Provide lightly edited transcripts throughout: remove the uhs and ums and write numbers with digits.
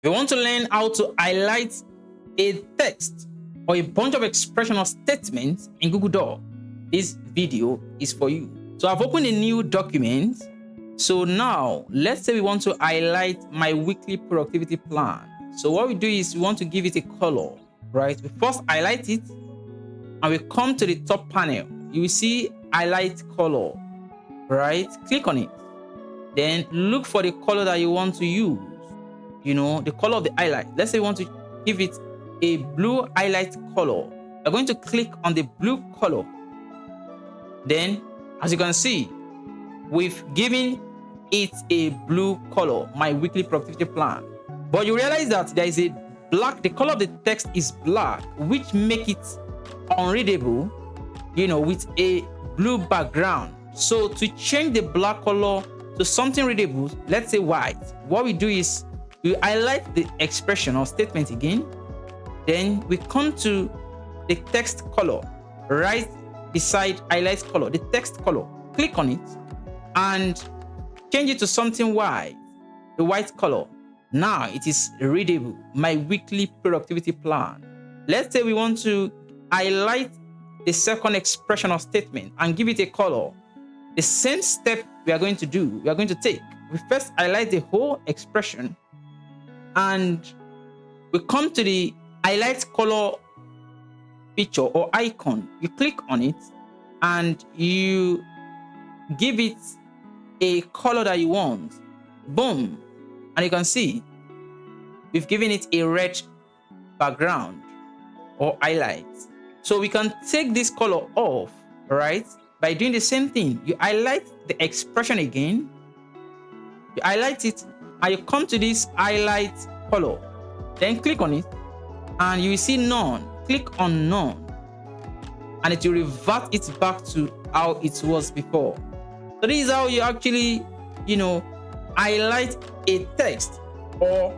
If you want to learn how to highlight a text or a bunch of expression or statements in Google Doc, this video is for you. So I've opened a new document. So now let's say we want to highlight my weekly productivity plan. So what we do is we want to give it a color, right? We first highlight it and we come to the top panel. You will see highlight color, right? Click on it. Then look for the color that you want to use. You know, the color of the highlight. Let's say we want to give it a blue highlight color. We're going to click on the blue color. Then, as you can see, we've given it a blue color, my weekly productivity plan. But you realize that there is a black, the color of the text is black, which make it unreadable, you know, with a blue background. So to change the black color to something readable, let's say white, what we do is we highlight the expression or statement again. Then we come to the text color right beside highlight color, the text color. Click on it and change it to something white, the white color. Now it is readable, my weekly productivity plan. Let's say we want to highlight the second expression or statement and give it a color. The same step we are going to do, we are going to take. We first highlight the whole expression and we come to the highlight color picture or icon. You click on it and you give it a color that you want. Boom. And you can see we've given it a red background or highlight. So we can take this color off, right? By doing the same thing. You highlight the expression again. You highlight it and you come to this highlight color. Then click on it and you will see none. Click on none and it will revert it back to how it was before. So this is how you actually, highlight a text or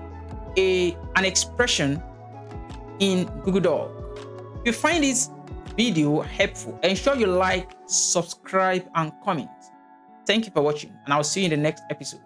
an expression in Google Doc. If you find this video helpful, ensure you like, subscribe, and comment. Thank you for watching, and I'll see you in the next episode.